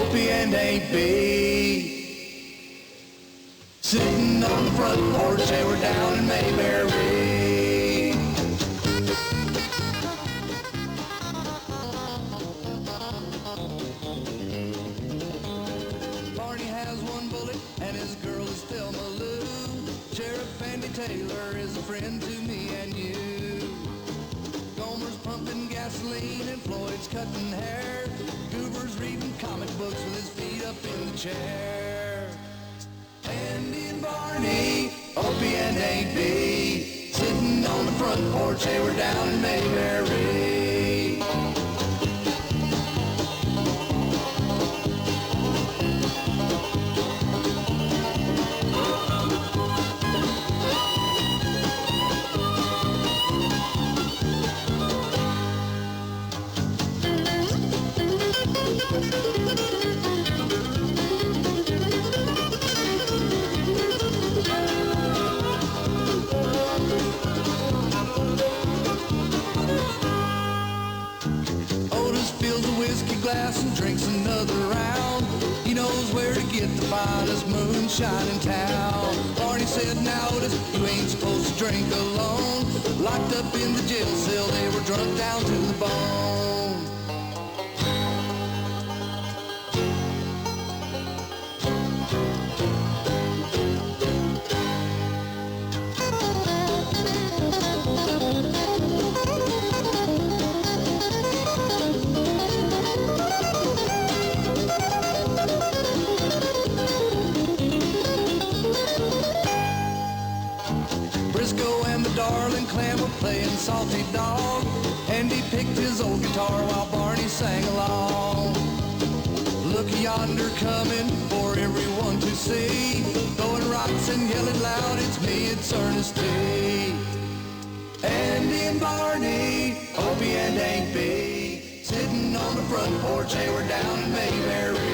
Opie and AB. Sitting on the front porch, they were down in Mayberry. Barney has one bullet, and his girl is Thelma Lou. Sheriff Andy Taylor is a friend to me and you. Gomer's pumping gasoline, and Floyd's cutting hair. Goober's reading comic books with his feet up in the chair. Andy and Barney, Opie and AB, sitting on the front porch, they were down in Mayberry. Otis fills a whiskey glass and drinks another round. He knows where to get the finest moonshine in town. Barney said, now Otis, you ain't supposed to drink alone. Locked up in the jail cell, they were drunk down to the bone. Briscoe and the Darling Clam were playing Salty Dog. Andy picked his old guitar while Barney sang along. Look yonder coming for everyone to see. Throwing rocks and yelling loud, it's me, it's Ernest T. Andy and Barney, Opie and AB, sitting on the front porch, they were down in Mayberry.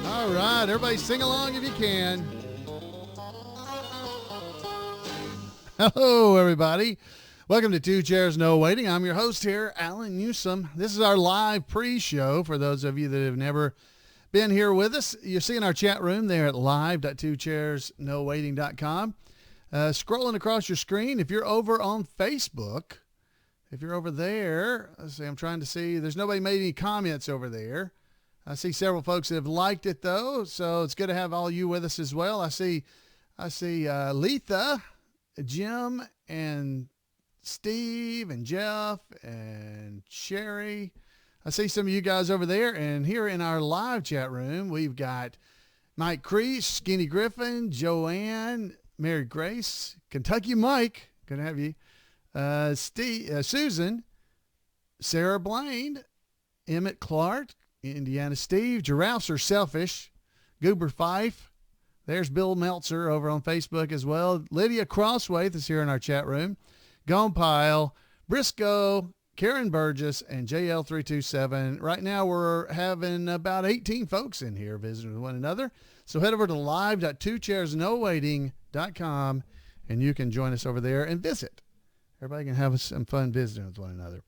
All right, everybody sing along if you can. Hello, everybody. Welcome to Two Chairs No Waiting. I'm your host here, Alan Newsom. This is our live pre-show for those of you that have never been here with us. You're seeing our chat room there at live.twochairsnowaiting.com. Scrolling across your screen, if you're over on Facebook, if you're over there, let's see, I'm trying to see, there's nobody made any comments over there. I see several folks that have liked it though, so it's good to have all you with us as well. I see Letha, Jim, and Steve, and Jeff, and Sherry. I see some of you guys over there, and here in our live chat room, we've got Mike Crease, Skinny Griffin, Joanne, Mary Grace, Kentucky Mike, good to have you, Susan, Sarah Blaine, Emmett Clark, Indiana Steve, Giraffes Are Selfish, Goober Fife. There's Bill Meltzer over on Facebook as well. Lydia Crosswaith is here in our chat room. Gone Pile, Briscoe, Karen Burgess, and JL327. Right now we're having about 18 folks in here visiting with one another. So head over to live.twochairsnowaiting.com and you can join us over there and visit. Everybody can have some fun visiting with one another.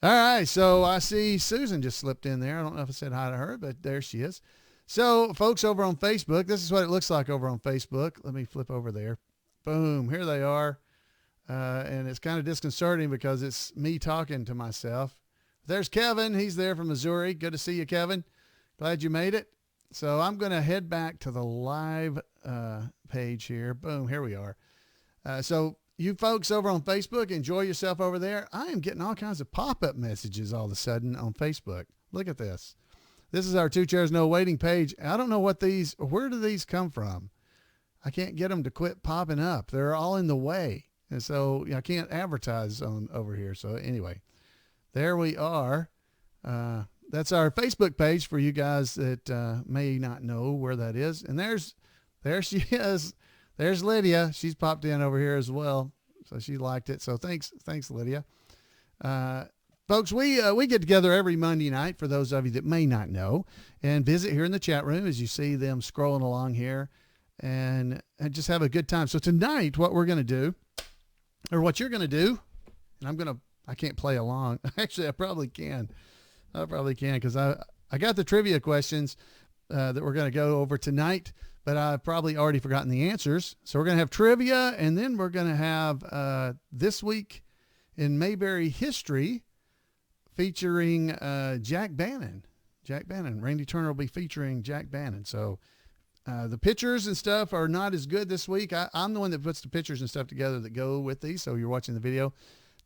All right, so I see Susan just slipped in there. I don't know if I said hi to her, but there she is. So, folks over on Facebook, this is what it looks like over on Facebook. Let me flip over there. Boom, here they are. And it's kind of disconcerting because it's me talking to myself. There's Kevin. He's there from Missouri. Good to see you, Kevin. Glad you made it. So I'm going to head back to the live page here. Boom, here we are. So you folks over on Facebook, enjoy yourself over there. I am getting all kinds of pop-up messages all of a sudden on Facebook. Look at this. This is our Two Chairs No Waiting page. I don't know what these, where do these come from? I can't get them to quit popping up. They're all in the way. And so I can't advertise on over here. So anyway, there we are. That's our Facebook page for you guys that may not know where that is. And there she is. There's Lydia. She's popped in over here as well. So she liked it. So thanks, Lydia. Folks, we get together every Monday night, for those of you that may not know, and visit here in the chat room as you see them scrolling along here. and just have a good time. So tonight, what we're going to do, or what you're going to do, and I can't play along. Actually, I probably can. Because I got the trivia questions that we're going to go over tonight, but I've probably already forgotten the answers. So we're going to have trivia, and then we're going to have This Week in Mayberry History featuring Jack Bannon. Randy Turner will be featuring Jack Bannon. So the pictures and stuff are not as good this week. I'm the one that puts the pictures and stuff together that go with these. So you're watching the video.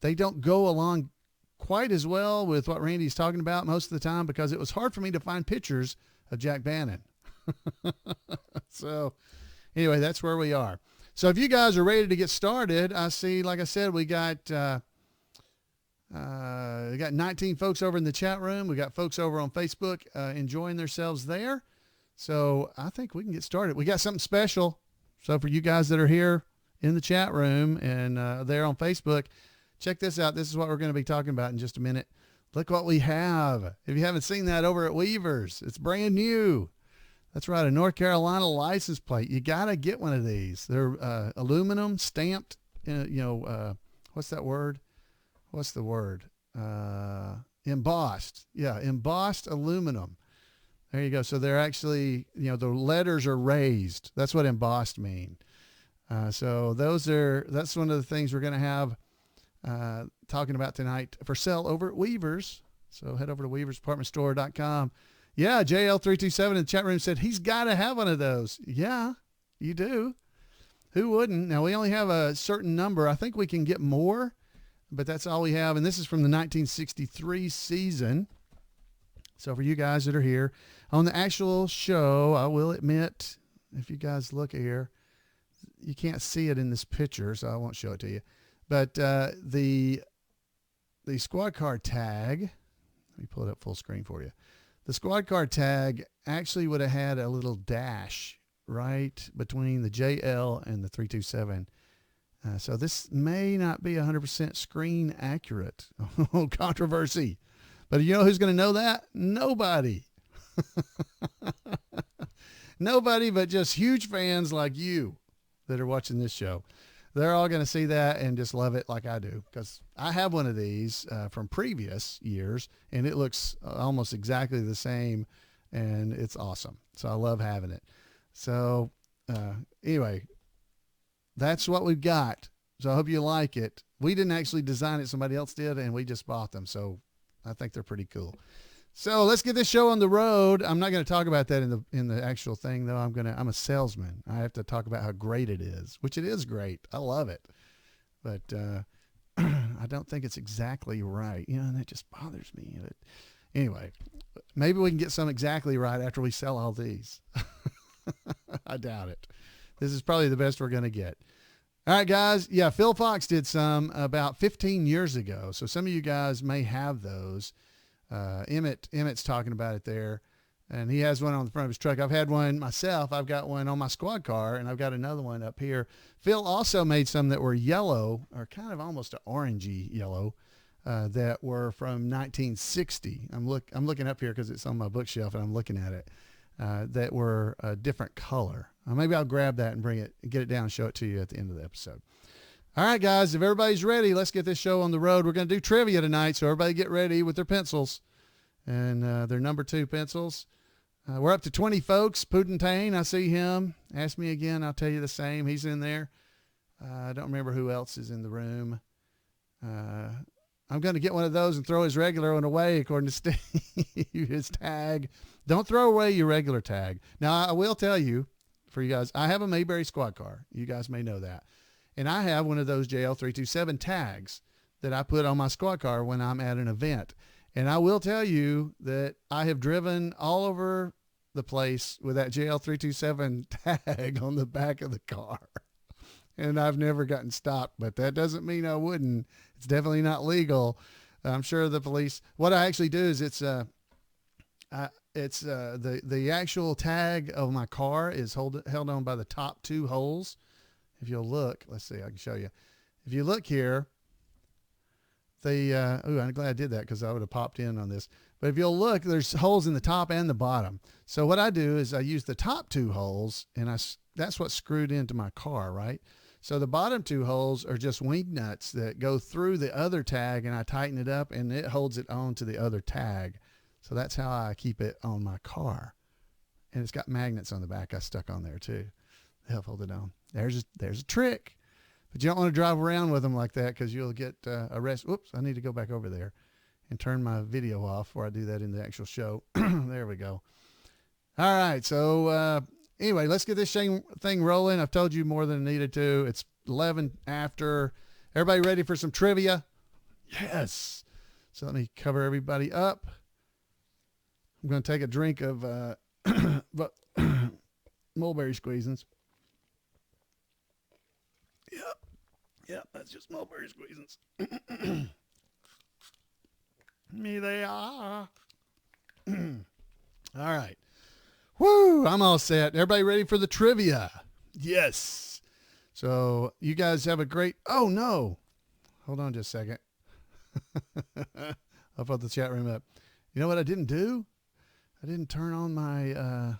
They don't go along quite as well with what Randy's talking about most of the time because it was hard for me to find pictures of Jack Bannon. So anyway, that's where we are. So if you guys are ready to get started, I see, like I said, we got 19 folks over in the chat room. We got folks over on Facebook enjoying themselves there. So I think we can get started. We got something special. So for you guys that are here in the chat room and there on Facebook, check this out. This is what we're going to be talking about in just a minute. Look what we have. If you haven't seen that over at Weavers, it's brand new. That's right, a North Carolina license plate. You got to get one of these. They're aluminum stamped, what's that word? What's the word? Embossed. Yeah, embossed aluminum. There you go. So they're actually, the letters are raised. That's what embossed mean. So that's one of the things we're going to have talking about tonight for sale over at Weavers. So head over to weaversdepartmentstore.com. Yeah, JL327 in the chat room said he's got to have one of those. Yeah, you do. Who wouldn't? Now, we only have a certain number. I think we can get more, but that's all we have. And this is from the 1963 season. So for you guys that are here on the actual show, I will admit, if you guys look here, you can't see it in this picture, so I won't show it to you. But the squad car tag, let me pull it up full screen for you. The squad car tag actually would have had a little dash right between the JL and the 327. So this may not be 100% screen accurate. Controversy. But you know who's going to know that? Nobody. Nobody but just huge fans like you that are watching this show. They're all going to see that and just love it like I do, because I have one of these from previous years, and it looks almost exactly the same, and it's awesome. So I love having it. So anyway, that's what we've got. So I hope you like it. We didn't actually design it. Somebody else did, and we just bought them. So I think they're pretty cool. So let's get this show on the road. I'm not going to talk about that in the actual thing, though. I'm a salesman. I have to talk about how great it is, which it is great. I love it. But I don't think it's exactly right. And that just bothers me. But anyway, maybe we can get some exactly right after we sell all these. I doubt it. This is probably the best we're going to get. All right, guys. Yeah, Phil Fox did some about 15 years ago. So some of you guys may have those. Emmett's talking about it there, and he has one on the front of his truck. I've had one myself. I've got one on my squad car, and I've got another one up here. Phil also made some that were yellow, or kind of almost an orangey yellow, that were from 1960. I'm looking up here because it's on my bookshelf, and I'm looking at it, that were a different color. Maybe I'll grab that and get it down and show it to you at the end of the episode. All right, guys, if everybody's ready, let's get this show on the road. We're going to do trivia tonight, so everybody get ready with their pencils and their number 2 pencils. We're up to 20 folks. Pudentane, I see him. Ask me again, I'll tell you the same. He's in there. I don't remember who else is in the room. I'm going to get one of those and throw his regular one away, according to Steve, his tag. Don't throw away your regular tag. Now, I will tell you, for you guys, I have a Mayberry squad car. You guys may know that. And I have one of those JL327 tags that I put on my squad car when I'm at an event. And I will tell you that I have driven all over the place with that JL327 tag on the back of the car. And I've never gotten stopped, but that doesn't mean I wouldn't. It's definitely not legal. I'm sure the police, what I actually do is it's the actual tag of my car is held on by the top 2 holes. If you'll look, let's see, I can show you. If you look here, I'm glad I did that because I would have popped in on this. But if you'll look, there's holes in the top and the bottom. So what I do is I use the top 2 holes and that's what's screwed into my car, right? So the bottom two holes are just wing nuts that go through the other tag, and I tighten it up and it holds it on to the other tag. So that's how I keep it on my car. And it's got magnets on the back I stuck on there too. They help hold it on. There's a trick. But you don't want to drive around with them like that because you'll get arrested. Whoops, I need to go back over there and turn my video off before I do that in the actual show. There we go. All right, so anyway, let's get this thing rolling. I've told you more than I needed to. It's 11 after. Everybody ready for some trivia? Yes. So let me cover everybody up. I'm going to take a drink of mulberry squeezins. Yep, that's just mulberry squeezins. Me they are. All right. Woo, I'm all set. Everybody ready for the trivia? Yes. So you guys have a great, oh no. Hold on just a second. I'll put the chat room up. You know what I didn't do? I didn't turn on my,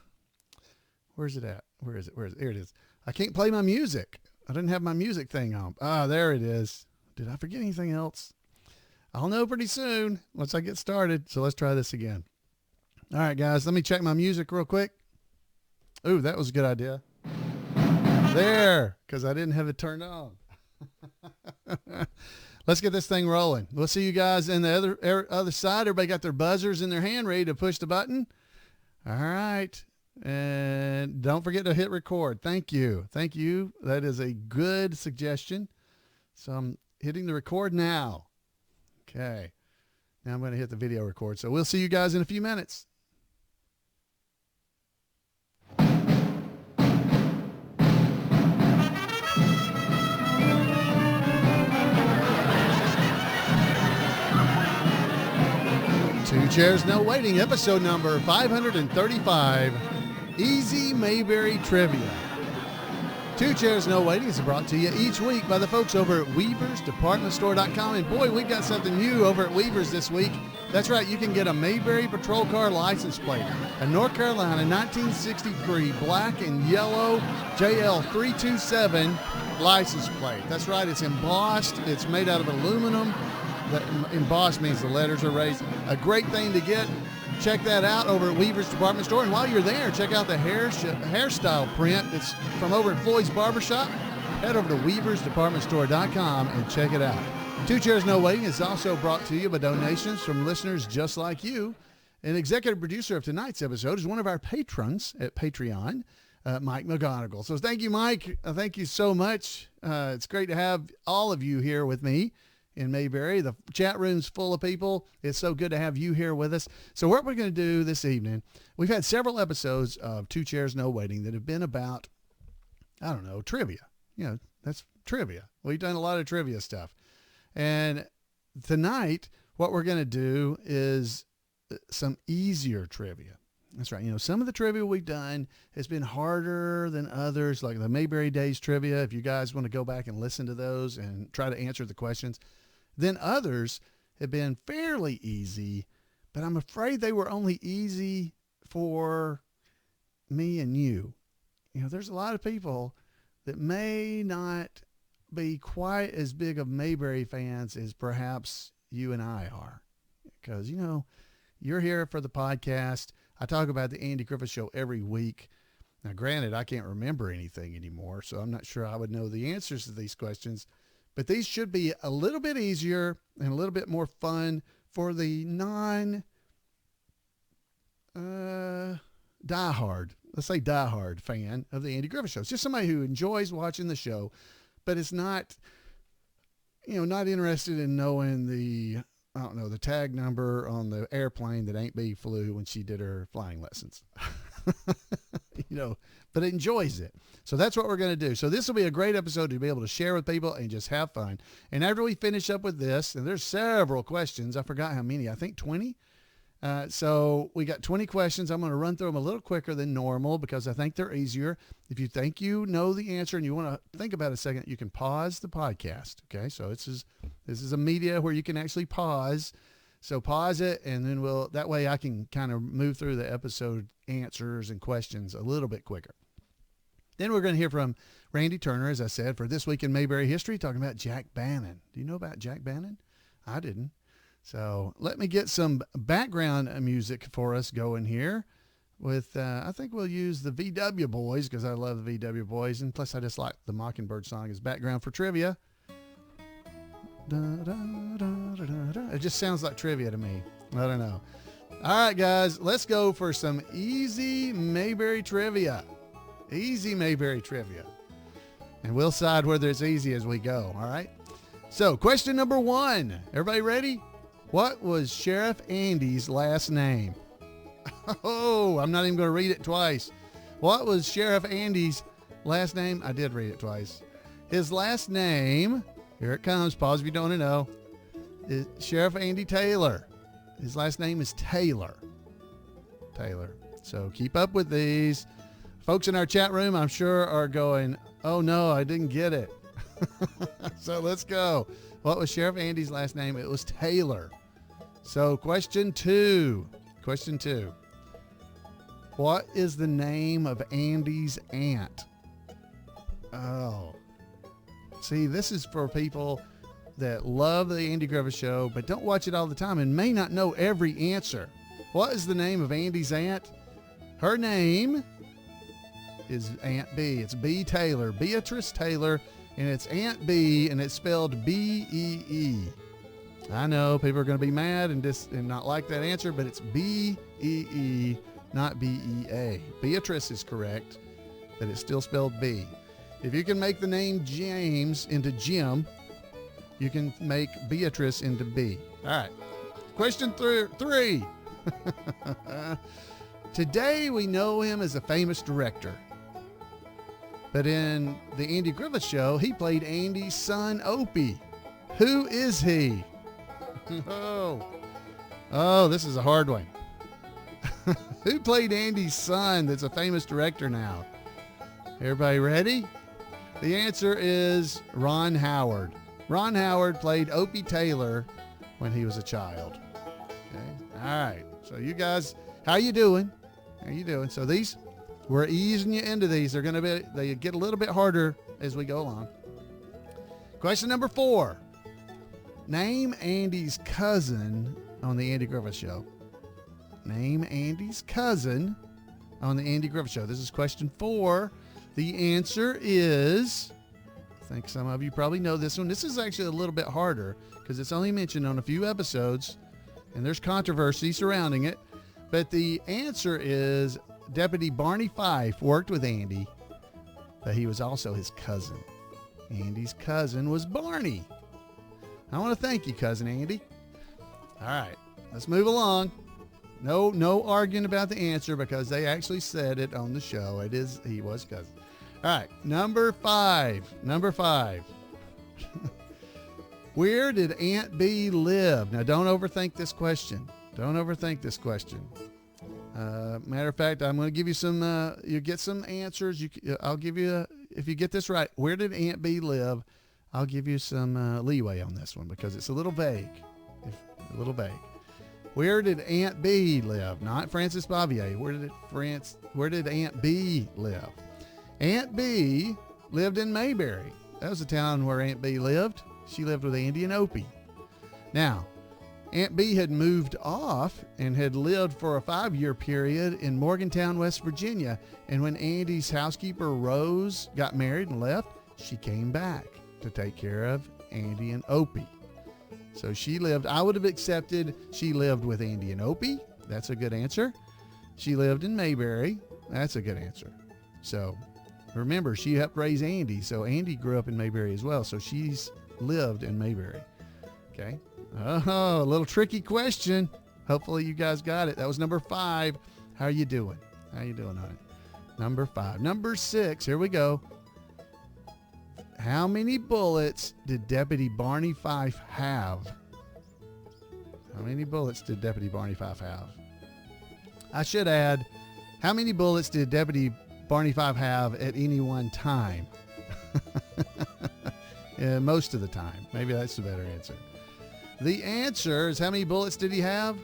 where's it at? Where is it? There it is. I can't play my music. I didn't have my music thing on. Ah, there it is. Did I forget anything else? I'll know pretty soon once I get started. So let's try this again. All right, guys, let me check my music real quick. Ooh, that was a good idea. There, because I didn't have it turned on. Let's get this thing rolling. We'll see you guys in the other side. Everybody got their buzzers in their hand ready to push the button. All right. And don't forget to hit record. Thank you. Thank you. That is a good suggestion. So I'm hitting the record now. Okay. Now I'm going to hit the video record. So we'll see you guys in a few minutes. Two Chairs No Waiting, episode number 535, Easy Mayberry Trivia. Two Chairs No Waiting is brought to you each week by the folks over at WeaversDepartmentStore.com. And boy, we got something new over at Weavers this week. That's right, you can get a Mayberry patrol car license plate, a North Carolina 1963 black and yellow JL327 license plate. That's right, it's embossed, it's made out of aluminum. The embossed means the letters are raised. A great thing to get. Check that out over at Weaver's Department Store. And while you're there, check out the hairstyle print. It's from over at Floyd's Barbershop. Head over to WeaversDepartmentStore.com and check it out. Two Chairs No Waiting is also brought to you by donations from listeners just like you. An executive producer of tonight's episode is one of our patrons at Patreon, Mike McGonigal. So thank you, Mike. Thank you so much. It's great to have all of you here with me in Mayberry. The chat room's full of people. It's so good to have you here with us. So what we're going to do this evening, we've had several episodes of Two Chairs No Waiting that have been about, I don't know, trivia. You know, that's trivia. We've done a lot of trivia stuff. And tonight, what we're going to do is some easier trivia. That's right. You know, some of the trivia we've done has been harder than others, like the Mayberry Days trivia. If you guys want to go back and listen to those and try to answer the questions, then others have been fairly easy, but I'm afraid they were only easy for me and you. You know, there's a lot of people that may not be quite as big of Mayberry fans as perhaps you and I are, because, you know, you're here for the podcast. I talk about the Andy Griffith Show every week. Now, granted, I can't remember anything anymore, so I'm not sure I would know the answers to these questions. But these should be a little bit easier and a little bit more fun for the diehard, let's say diehard fan of the Andy Griffith Show. It's just somebody who enjoys watching the show, but is not, you know, not interested in knowing the, I don't know, the tag number on the airplane that Aunt Bee flew when she did her flying lessons. You know, but enjoys it. So that's what we're going to do. So this will be a great episode to be able to share with people and just have fun. And after we finish up with this, and there's several questions, I forgot how many, I think 20. So we got 20 questions. I'm going to run through them a little quicker than normal because I think they're easier. If you think you know the answer and you want to think about it a second, you can pause the podcast. Okay. So this is a media where you can actually pause. So pause it, and then that way I can kind of move through the episode answers and questions a little bit quicker. Then we're going to hear from Randy Turner, as I said, for This Week in Mayberry History, talking about Jack Bannon. Do you know about Jack Bannon? I didn't. So let me get some background music for us going here with, I think we'll use the VW Boys because I love the VW Boys. And plus I just like the Mockingbird song as background for trivia. Da, da, da, da, da, da. It just sounds like trivia to me. I don't know. All right, guys, let's go for some easy Mayberry trivia. Easy Mayberry trivia. And we'll decide whether it's easy as we go, all right? So, question number 1. Everybody ready? What was Sheriff Andy's last name? Oh, I'm not even going to read it twice. What was Sheriff Andy's last name? I did read it twice. His last name, here it comes, pause if you don't want to know, is Sheriff Andy Taylor. His last name is Taylor. Taylor. So keep up with these. Folks in our chat room, I'm sure, are going, oh no, I didn't get it. So let's go. What was Sheriff Andy's last name? It was Taylor. So question 2. Question 2. What is the name of Andy's aunt? Oh. See, this is for people that love the Andy Griffith Show, but don't watch it all the time and may not know every answer. What is the name of Andy's aunt? Her name is Aunt B. It's B. Taylor, Beatrice Taylor, and it's Aunt B, and it's spelled B-E-E. I know people are going to be mad and not like that answer, but it's B-E-E, not B-E-A. Beatrice is correct, but it's still spelled B. If you can make the name James into Jim, you can make Beatrice into B. All right. Question 3. Today we know him as a famous director. But in the Andy Griffith Show, he played Andy's son, Opie. Who is he? Oh, this is a hard one. Who played Andy's son that's a famous director now? Everybody ready? The answer is Ron Howard. Ron Howard played Opie Taylor when he was a child. Okay. All right. So you guys, how you doing? How you doing? So these, we're easing you into these. They get a little bit harder as we go along. Question number 4. Name Andy's cousin on the Andy Griffith Show. Name Andy's cousin on the Andy Griffith Show. This is question 4. The answer is, I think some of you probably know this one. This is actually a little bit harder because it's only mentioned on a few episodes and there's controversy surrounding it. But the answer is Deputy Barney Fife worked with Andy, but he was also his cousin. Andy's cousin was Barney. I want to thank you, Cousin Andy. All right, let's move along. No arguing about the answer because they actually said it on the show. He was cousin. All right, number 5. Where did Aunt B live? Now, don't overthink this question. Matter of fact, I'm going to give you some, you get some answers. I'll give you, if you get this right, where did Aunt B live? I'll give you some leeway on this one because it's a little vague. Where did Aunt B live? Not Francis Bavier. Where did Aunt B live? Aunt B lived in Mayberry. That was the town where Aunt B lived. She lived with Andy and Opie. Now, Aunt B had moved off and had lived for a 5-year period in Morgantown, West Virginia. And when Andy's housekeeper, Rose, got married and left, she came back to take care of Andy and Opie. So she lived, I would have accepted she lived with Andy and Opie. That's a good answer. She lived in Mayberry. That's a good answer. So remember, she helped raise Andy. So Andy grew up in Mayberry as well. So she's lived in Mayberry. Okay. Oh, a little tricky question. Hopefully you guys got it. That was number 5. How are you doing? On it? Number 5. Number 6. Here we go. How many bullets did Deputy Barney Fife have? How many bullets did Deputy Barney Fife have? I should add, how many bullets did Deputy Barney Fife have at any one time? Yeah, most of the time. Maybe that's the better answer. The answer is, how many bullets did he have?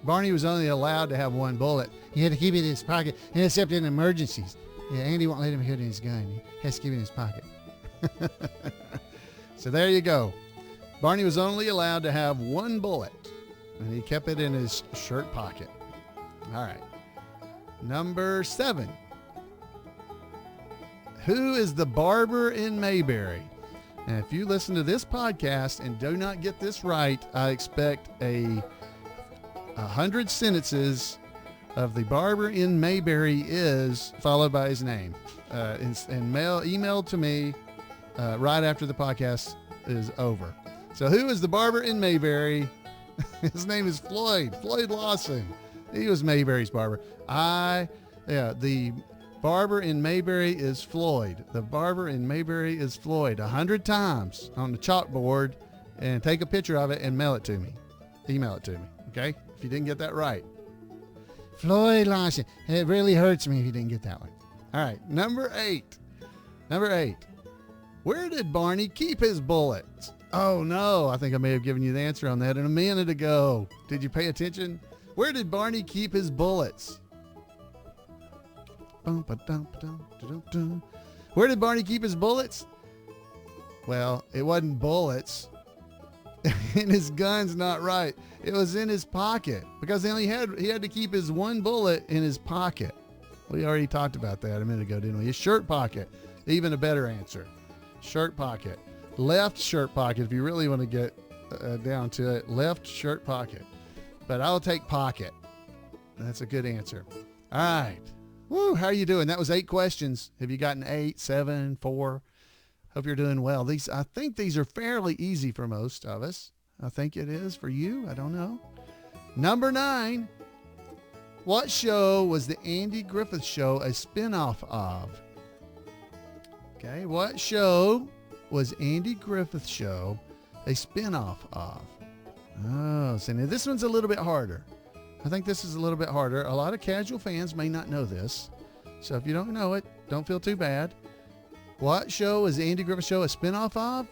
Barney was only allowed to have 1 bullet. He had to keep it in his pocket, except in emergencies. Yeah, Andy won't let him put it in his gun. He has to keep it in his pocket. So there you go. Barney was only allowed to have one bullet, and he kept it in his shirt pocket. All right. Number 7. Who is the barber in Mayberry? And if you listen to this podcast and do not get this right, I expect 100 sentences of the barber in Mayberry is followed by his name, and email to me right after the podcast is over. So who is the barber in Mayberry? His name is Floyd Lawson. He was Mayberry's barber. The barber in Mayberry is Floyd. The barber in Mayberry is Floyd. 100 times on the chalkboard, and take a picture of it and mail it to me. Email it to me, okay? If you didn't get that right. Floyd Lawson. It really hurts me if you didn't get that one. All right, number 8. Where did Barney keep his bullets? Oh, no. I think I may have given you the answer on that a minute ago. Did you pay attention? Where did Barney keep his bullets? Where did Barney keep his bullets? Well, it wasn't bullets. And his gun's not right. It was in his pocket, because he had to keep his one bullet in his pocket. We already talked about that a minute ago, didn't we? His shirt pocket. Even a better answer. Shirt pocket. Left shirt pocket, if you really want to get down to it. Left shirt pocket. But I'll take pocket. That's a good answer. All right. Woo, how are you doing? That was 8 questions. Have you gotten 8, 7, 4? Hope you're doing well. I think these are fairly easy for most of us. I think it is for you. I don't know. Number 9. What show was the Andy Griffith Show a spinoff of? Okay, what show was Andy Griffith Show a spinoff of? Oh, so now this one's a little bit harder. I think this is a little bit harder. A lot of casual fans may not know this. So if you don't know it, don't feel too bad. What show is the Andy Griffith Show a spinoff of?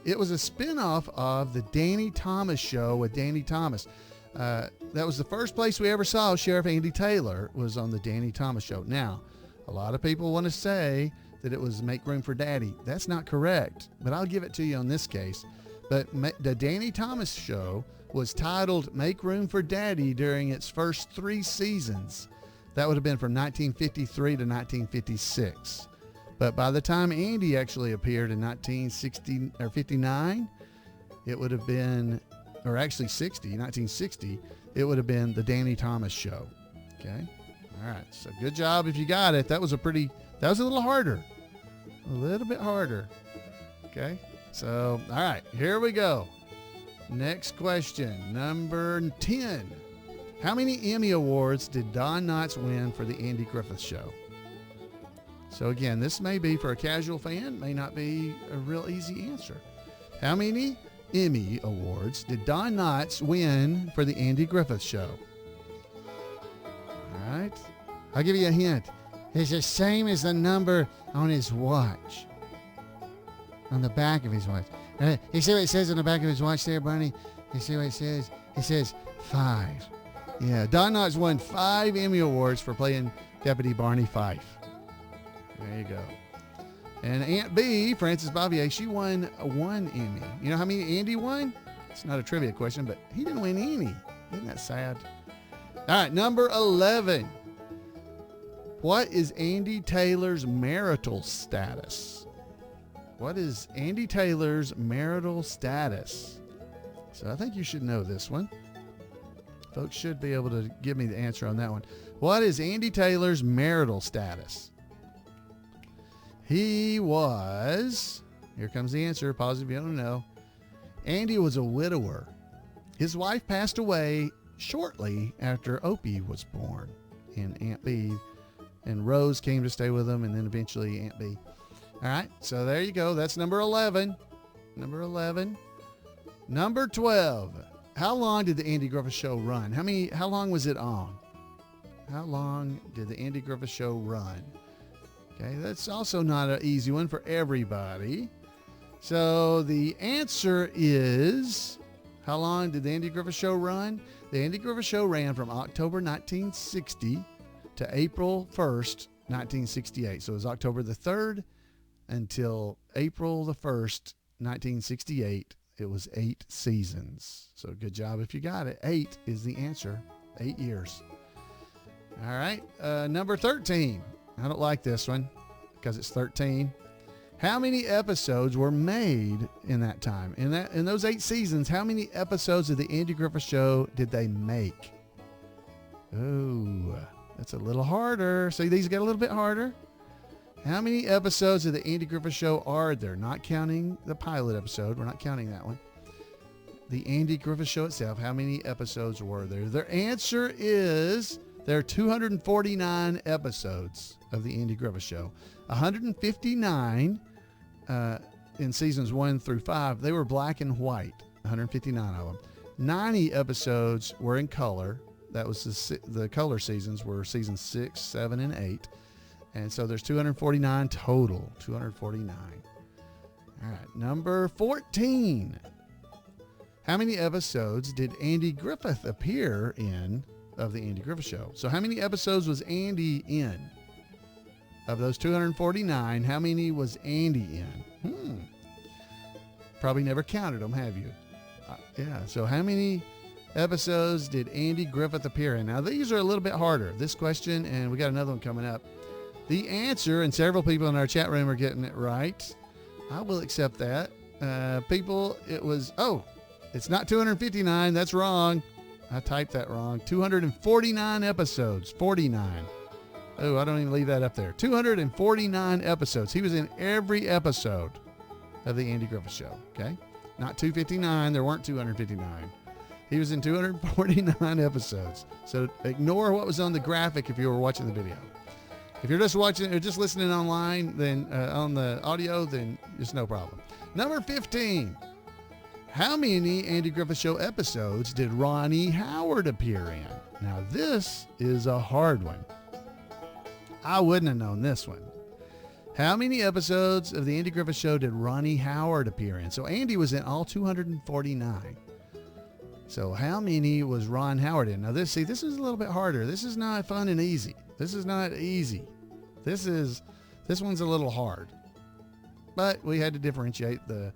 It was a spinoff of the Danny Thomas Show with Danny Thomas. That was the first place we ever saw Sheriff Andy Taylor, was on the Danny Thomas Show. Now, a lot of people want to say that it was Make Room for Daddy. That's not correct, but I'll give it to you on this case. But the Danny Thomas Show was titled Make Room for Daddy during its first 3 seasons. That would have been from 1953 to 1956. But by the time Andy actually appeared in 1959, it would have been, or actually 1960, it would have been the Danny Thomas Show. Okay? All right. So good job if you got it. That was a little harder. A little bit harder. Okay? So, all right. Here we go. Next question. Number 10. How many Emmy Awards did Don Knotts win for the Andy Griffith Show? So again, this may be, for a casual fan, may not be a real easy answer. How many Emmy Awards did Don Knotts win for the Andy Griffith Show? All right. I'll give you a hint. It's the same as the number on his watch. On the back of his watch. You see what it says on the back of his watch there, Barney? You see what it says? It says 5. Yeah, Don Knotts won 5 Emmy Awards for playing Deputy Barney Fife. There you go. And Aunt B, Frances Bavier, she won 1 Emmy. You know how many Andy won? It's not a trivia question, but he didn't win any. Isn't that sad? All right, number 11. What is Andy Taylor's marital status? What is Andy Taylor's marital status? So I think you should know this one. Folks should be able to give me the answer on that one. What is Andy Taylor's marital status? He was, here comes the answer, pause if you don't know. Andy was a widower. His wife passed away shortly after Opie was born, and Aunt B and Rose came to stay with him, and then eventually Aunt B. All right, so there you go. That's number 11. Number 11. Number 12. How long did the Andy Griffith Show run? How long was it on? How long did the Andy Griffith Show run? Okay, that's also not an easy one for everybody. So the answer is, how long did the Andy Griffith Show run? The Andy Griffith Show ran from October 1960 to April 1st, 1968. So it was October the 3rd until April the 1st, 1968. It was 8 seasons. So good job if you got it. 8 is the answer. 8 years. All right. Number 13. I don't like this one because it's 13. How many episodes were made in that time? In those 8 seasons, how many episodes of the Andy Griffith Show did they make? Oh, that's a little harder. See, these get a little bit harder. How many episodes of the Andy Griffith Show are there? Not counting the pilot episode. We're not counting that one. The Andy Griffith Show itself, how many episodes were there? Their answer is there are 249 episodes of the Andy Griffith Show. 159 in seasons 1 through 5. They were black and white, 159 of them. 90 episodes were in color. That was the color seasons were seasons 6, 7, and 8. And so there's 249 total, 249. All right, number 14. How many episodes did Andy Griffith appear in of the Andy Griffith Show? So how many episodes was Andy in? Of those 249, how many was Andy in? Probably never counted them, have you? Yeah, so how many episodes did Andy Griffith appear in? Now, these are a little bit harder, this question, and we got another one coming up. The answer, and several people in our chat room are getting it right. I will accept that. It's not 259. That's wrong. I typed that wrong. 249 episodes. 49. Oh, I don't even leave that up there. 249 episodes. He was in every episode of the Andy Griffith Show. Okay? Not 259. There weren't 259. He was in 249 episodes. So ignore what was on the graphic if you were watching the video. If you're just watching or just listening online, then on the audio, then it's no problem. Number 15. How many Andy Griffith Show episodes did Ronnie Howard appear in? Now, this is a hard one. I wouldn't have known this one. How many episodes of the Andy Griffith Show did Ronnie Howard appear in? So Andy was in all 249. So how many was Ron Howard in? Now, this is a little bit harder. This is not fun and easy. This is not easy. This one's a little hard. But we had to differentiate the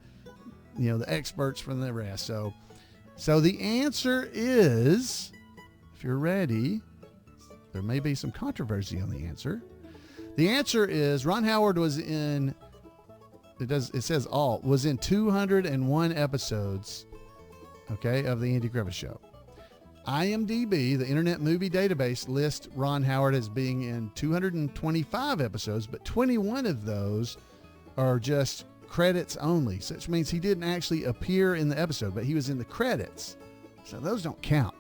experts from the rest. So the answer is, if you're ready, there may be some controversy on the answer. The answer is Ron Howard was in, was in 201 episodes, okay, of the Andy Griffith Show. IMDb, the Internet Movie Database, lists Ron Howard as being in 225 episodes, but 21 of those are just credits only, which means he didn't actually appear in the episode, but he was in the credits. So those don't count.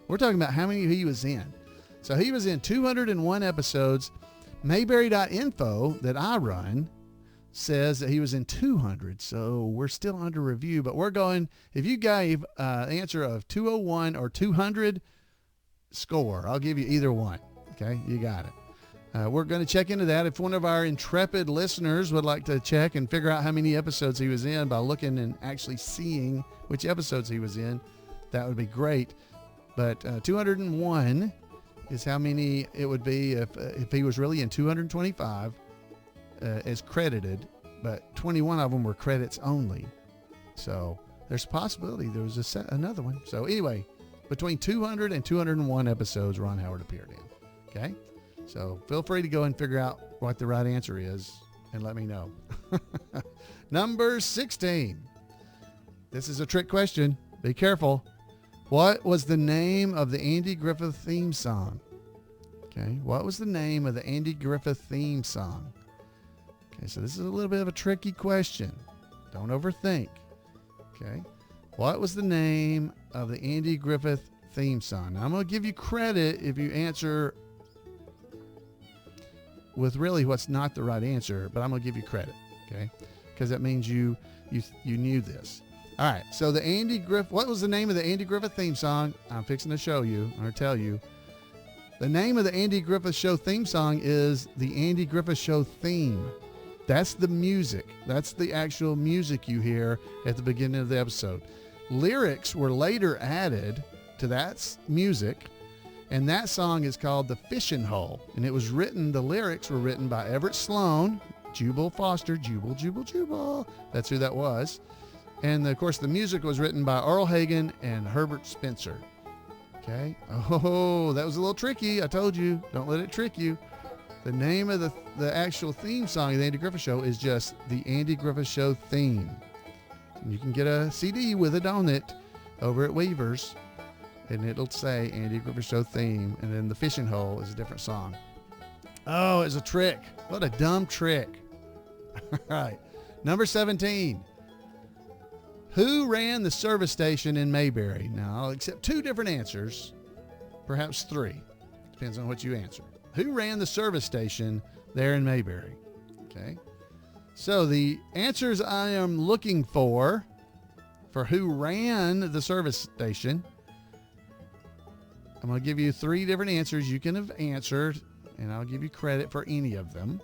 We're talking about how many he was in. So he was in 201 episodes. Mayberry.info that I run says that he was in 200. So we're still under review, but we're going, if you gave an answer of 201 or 200, score. I'll give you either one. Okay, you got it. We're going to check into that. If one of our intrepid listeners would like to check and figure out how many episodes he was in by looking and actually seeing which episodes he was in, that would be great. But 201 is how many it would be if he was really in 225 as credited, but 21 of them were credits only. So there's a possibility there was another one. So anyway, between 200 and 201 episodes Ron Howard appeared in. Okay? So feel free to go and figure out what the right answer is and let me know. Number 16. This is a trick question. Be careful. What was the name of the Andy Griffith theme song? Okay. What was the name of the Andy Griffith theme song? Okay. So this is a little bit of a tricky question. Don't overthink. Okay. What was the name of the Andy Griffith theme song? Now, I'm going to give you credit if you answer with really what's not the right answer, but I'm going to give you credit, okay? Because that means you knew this. All right, so what was the name of the Andy Griffith theme song? I'm fixing to show you, or tell you. The name of the Andy Griffith Show theme song is the Andy Griffith Show theme. That's the music. That's the actual music you hear at the beginning of the episode. Lyrics were later added to that music, And that song is called The Fishing Hole. And it was written, the lyrics were written by Everett Sloan, Jubal Foster, Jubal, Jubal, Jubal. That's who that was. And of course, the music was written by Earl Hagen and Herbert Spencer. Okay. Oh, that was a little tricky. I told you, don't let it trick you. The name of the actual theme song of the Andy Griffith Show is just The Andy Griffith Show Theme. And you can get a CD with it on it over at Weaver's, and it'll say Andy Griffith Show Theme, and then The Fishing Hole is a different song. Oh, it's a trick. What a dumb trick. All right. Number 17. Who ran the service station in Mayberry? Now, I'll accept two different answers, perhaps three. Depends on what you answer. Who ran the service station there in Mayberry? Okay. So the answers I am looking for who ran the service station, I'm going to give you three different answers you can have answered, and I'll give you credit for any of them.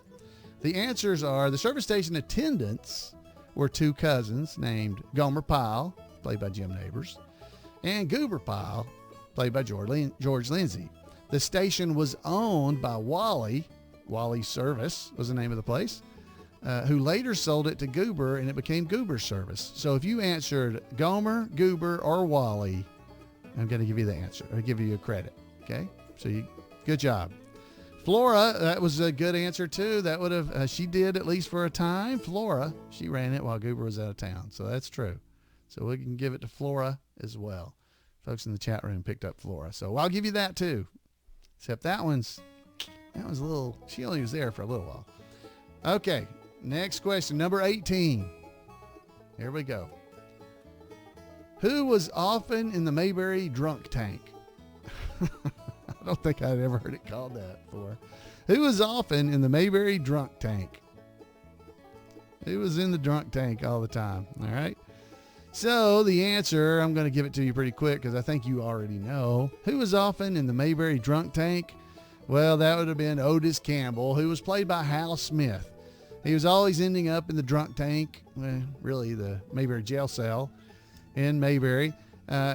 The answers are the service station attendants were two cousins named Gomer Pyle, played by Jim Nabors, and Goober Pyle, played by George Lindsay. The station was owned by Wally Service was the name of the place, who later sold it to Goober, and it became Goober Service. So if you answered Gomer, Goober, or Wally, I'm going to give you the answer. I'll give you a credit. Okay? So good job. Flora, that was a good answer too. That would have, she did at least for a time. Flora, she ran it while Goober was out of town. So that's true. So we can give it to Flora as well. Folks in the chat room picked up Flora. So I'll give you that too. Except that one's a little, she only was there for a little while. Okay. Next question, number 18. Here we go. Who was often in the Mayberry drunk tank? I don't think I'd ever heard it called that before. Who was often in the Mayberry drunk tank? Who was in the drunk tank all the time? All right. So the answer, I'm going to give it to you pretty quick because I think you already know. Who was often in the Mayberry drunk tank? Well, that would have been Otis Campbell, who was played by Hal Smith. He was always ending up in the drunk tank, well, really the Mayberry jail cell in Mayberry.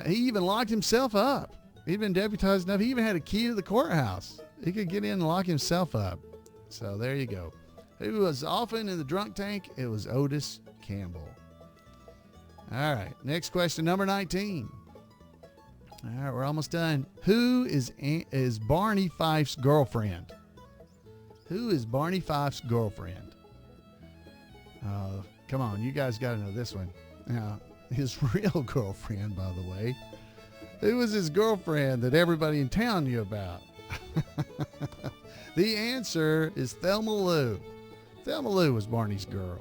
He even locked himself up. He'd been deputized enough. He even had a key to the courthouse. He could get in and lock himself up. So there you go. Who was often in the drunk tank? It was Otis Campbell. All right. Next question, number 19. All right, we're almost done. Who is Barney Fife's girlfriend? Who is Barney Fife's girlfriend? Come on, you guys got to know this one. Now, his real girlfriend, by the way. Who was his girlfriend that everybody in town knew about? The answer is Thelma Lou. Thelma Lou was Barney's girl.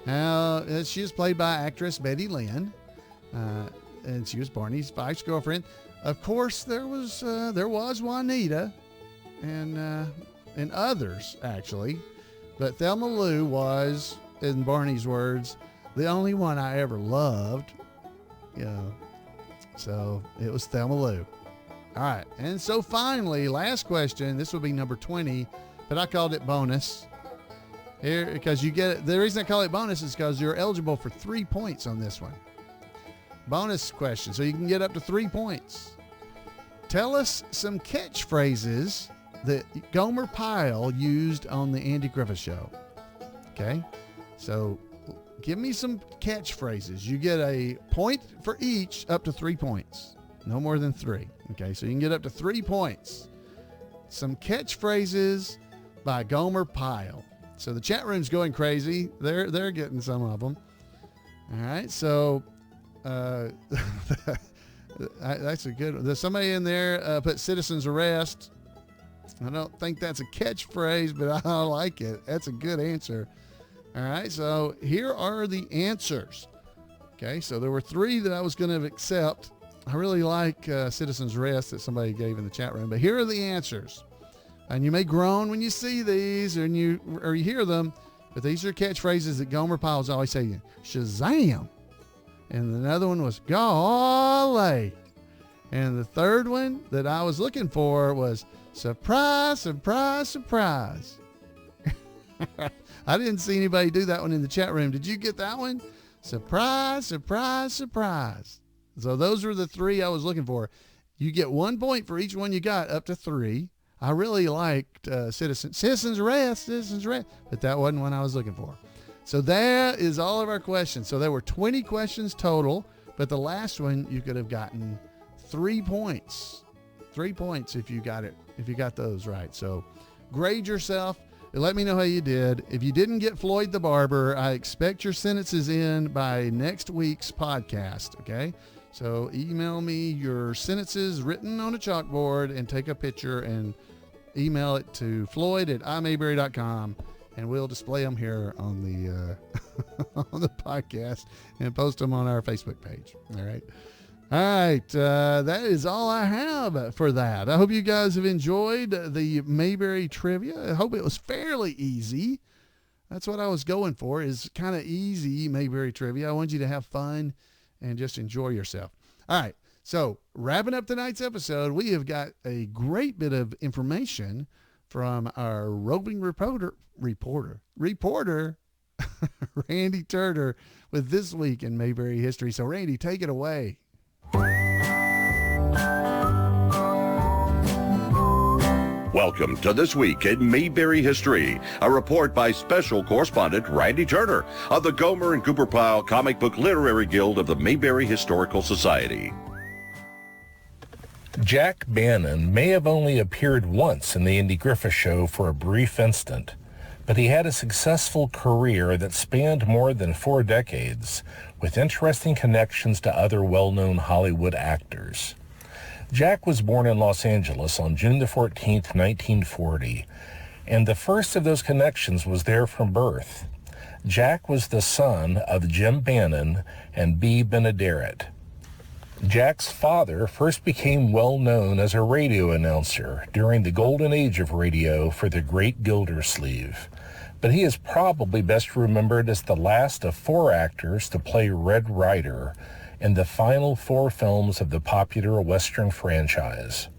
Now, she was played by actress Betty Lynn, and she was Barney's Fife's girlfriend. Of course, there was Juanita, and others actually, but Thelma Lou was, in Barney's words, the only one I ever loved. You know, so it was Thelma Lou. All right, and so finally, last question. This will be number 20, but I called it bonus here because you get it. The reason I call it bonus is because you're eligible for 3 points on this one. Bonus question, so you can get up to 3 points. Tell us some catchphrases that Gomer Pyle used on the Andy Griffith Show. Okay, so give me some catchphrases. You get a point for each, up to 3 points. No more than 3. Okay, so you can get up to 3 points. Some catchphrases by Gomer Pyle. So the chat room's going crazy. They're getting some of them. All right, so that's a good one. There's somebody in there put citizen's arrest. I don't think that's a catchphrase, but I like it. That's a good answer. All right, so here are the answers. Okay, so there were 3 that I was going to accept. I really like citizen's arrest that somebody gave in the chat room, but here are the answers. And you may groan when you see these or you hear them, but these are catchphrases that Gomer Pyle's always saying. Shazam! And another one was golly. And the third one that I was looking for was surprise, surprise, surprise. I didn't see anybody do that one in the chat room. Did you get that one? Surprise, surprise, surprise. So those were the 3 I was looking for. You get 1 point for each one you got, up to 3. I really liked Citizens Arrest, but that wasn't one I was looking for. So that is all of our questions. So there were 20 questions total, but the last one you could have gotten 3 points. 3 points if you got those right. So grade yourself. Let me know how you did. If you didn't get Floyd the Barber, I expect your sentences in by next week's podcast, okay? So email me your sentences written on a chalkboard and take a picture and email it to floyd@imayberry.com, and we'll display them here on the on the podcast and post them on our Facebook page. All right. That is all I have for that. I hope you guys have enjoyed the Mayberry trivia. I hope it was fairly easy. That's what I was going for, is kind of easy Mayberry trivia. I want you to have fun and just enjoy yourself. All right. So wrapping up tonight's episode, we have got a great bit of information from our roving reporter, Randy Turner, with This Week in Mayberry History. So Randy, take it away. Welcome to This Week in Mayberry History, a report by Special Correspondent Randy Turner of the Gomer and Cooper Pyle Comic Book Literary Guild of the Mayberry Historical Society. Jack Bannon may have only appeared once in the Andy Griffith Show for a brief instant, but he had a successful career that spanned more than 4 decades, with interesting connections to other well-known Hollywood actors. Jack was born in Los Angeles on June the 14th, 1940, and the first of those connections was there from birth. Jack was the son of Jim Bannon and Bea Benaderet. Jack's father first became well known as a radio announcer during the golden age of radio for the Great Gildersleeve, but he is probably best remembered as the last of 4 actors to play Red Ryder in the final 4 films of the popular Western franchise.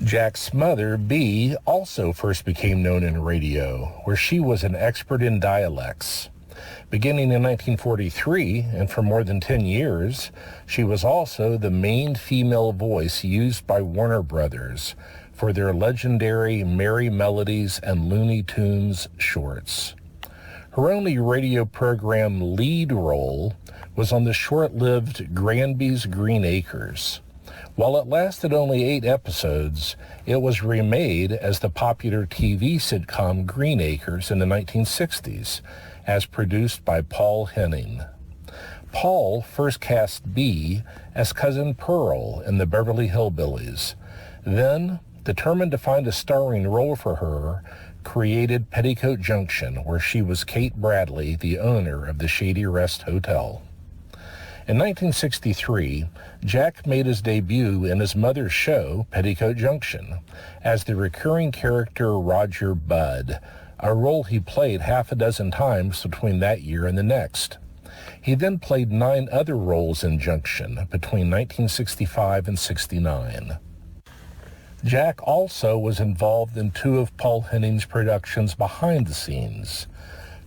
Jack's mother, Bea, also first became known in radio, where she was an expert in dialects. Beginning in 1943, and for more than 10 years, she was also the main female voice used by Warner Brothers for their legendary Merry Melodies and Looney Tunes shorts. Her only radio program lead role was on the short-lived Granby's Green Acres. While it lasted only 8 episodes, it was remade as the popular TV sitcom Green Acres in the 1960s, as produced by Paul Henning. Paul first cast Bea as Cousin Pearl in the Beverly Hillbillies, then, determined to find a starring role for her, created Petticoat Junction, where she was Kate Bradley, the owner of the Shady Rest Hotel. In 1963, Jack made his debut in his mother's show, Petticoat Junction, as the recurring character Roger Budd, a role he played half a dozen times between that year and the next. He then played 9 other roles in Junction between 1965 and 69. Jack also was involved in 2 of Paul Henning's productions behind the scenes.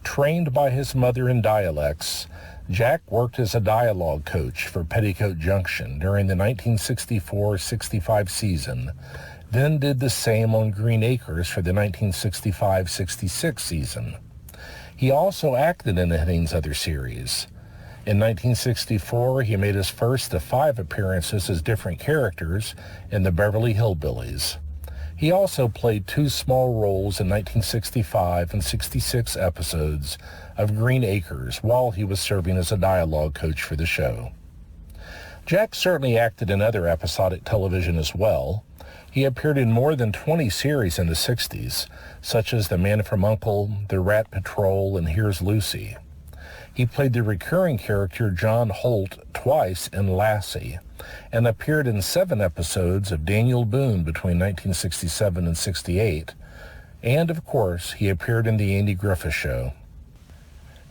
Trained by his mother in dialects, Jack worked as a dialogue coach for Petticoat Junction during the 1964-65 season, then did the same on Green Acres for the 1965-66 season. He also acted in Henning's other series. In 1964, he made his first of 5 appearances as different characters in the Beverly Hillbillies. He also played 2 small roles in 1965 and 66 episodes of Green Acres while he was serving as a dialogue coach for the show. Jack certainly acted in other episodic television as well. He appeared in more than 20 series in the 60s, such as The Man from U.N.C.L.E., The Rat Patrol, and Here's Lucy. He played the recurring character John Holt twice in Lassie, and appeared in 7 episodes of Daniel Boone between 1967 and 68, and of course he appeared in the Andy Griffith Show.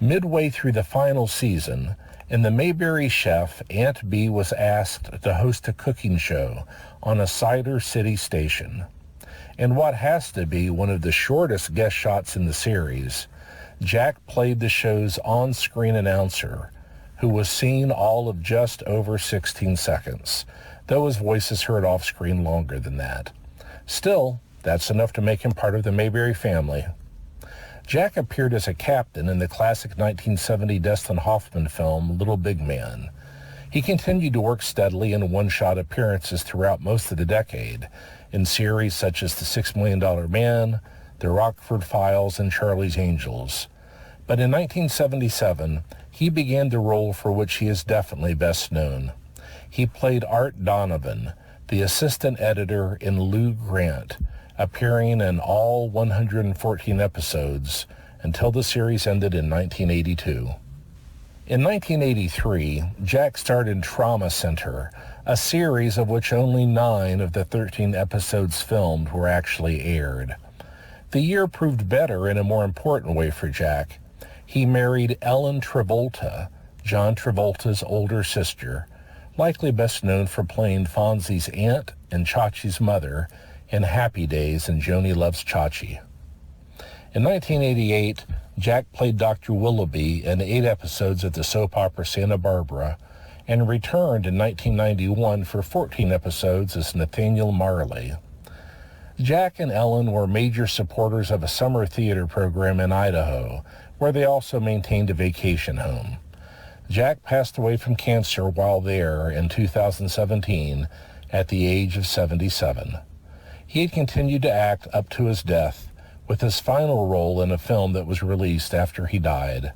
Midway through the final season, in The Mayberry Chef, Aunt Bee was asked to host a cooking show on a Siler City station. In what has to be one of the shortest guest shots in the series, Jack played the show's on-screen announcer, who was seen all of just over 16 seconds, though his voice is heard off-screen longer than that. Still, that's enough to make him part of the Mayberry family. Jack appeared as a captain in the classic 1970 Dustin Hoffman film Little Big Man. He continued to work steadily in one-shot appearances throughout most of the decade, in series such as The $6 Million Man, The Rockford Files, and Charlie's Angels. But in 1977, he began the role for which he is definitely best known. He played Art Donovan, the assistant editor in Lou Grant, appearing in all 114 episodes until the series ended in 1982. In 1983, Jack starred in Trauma Center, a series of which only 9 of the 13 episodes filmed were actually aired. The year proved better in a more important way for Jack. He married Ellen Travolta, John Travolta's older sister, likely best known for playing Fonzie's aunt and Chachi's mother in Happy Days and Joni Loves Chachi. In 1988, Jack played Dr. Willoughby in 8 episodes of the soap opera Santa Barbara and returned in 1991 for 14 episodes as Nathaniel Marley. Jack and Ellen were major supporters of a summer theater program in Idaho, where they also maintained a vacation home. Jack passed away from cancer while there in 2017 at the age of 77. He had continued to act up to his death, with his final role in a film that was released after he died.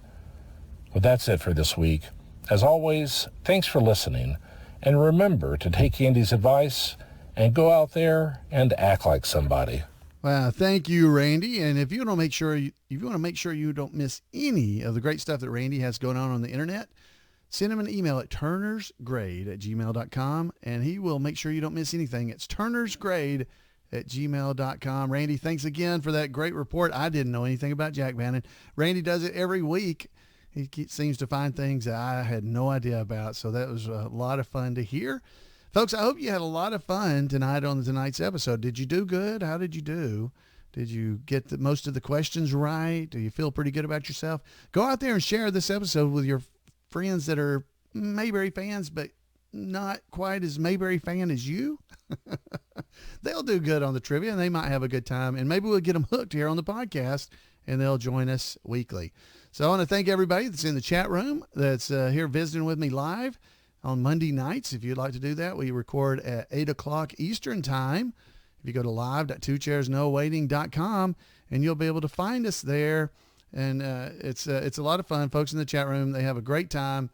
Well, that's it for this week. As always, thanks for listening, and remember to take Andy's advice and go out there and act like somebody. Well, thank you, Randy. And if you want to make sure you don't miss any of the great stuff that Randy has going on the internet, send him an email at turnersgrade@gmail.com, and he will make sure you don't miss anything. It's turnersgrade@gmail.com. Randy, thanks again for that great report. I didn't know anything about Jack Bannon. Randy does it every week. He seems to find things that I had no idea about, so that was a lot of fun to hear. Folks, I hope you had a lot of fun tonight on tonight's episode. Did you do good? How did you do? Did you get most of the questions right? Do you feel pretty good about yourself? Go out there and share this episode with your friends that are Mayberry fans, but not quite as Mayberry fan as you. They'll do good on the trivia, and they might have a good time, and maybe we'll get them hooked here on the podcast, and they'll join us weekly. So I want to thank everybody that's in the chat room that's here visiting with me live on Monday nights. If you'd like to do that, we record at 8 o'clock Eastern time. If you go to live.twochairsnowaiting.com, and you'll be able to find us there. And it's a lot of fun. Folks in the chat room, they have a great time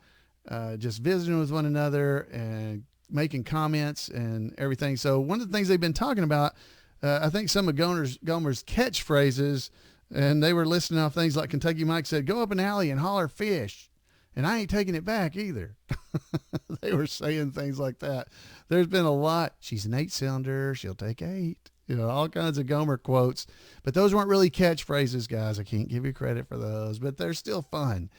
just visiting with one another and making comments and everything. So one of the things they've been talking about, I think some of Gomer's catchphrases, and they were listing off things like Kentucky Mike said, "Go up an alley and holler fish." And I ain't taking it back either. They were saying things like that. There's been a lot. She's an 8-cylinder. She'll take 8. You know, all kinds of Gomer quotes. But those weren't really catchphrases, guys. I can't give you credit for those. But they're still fun.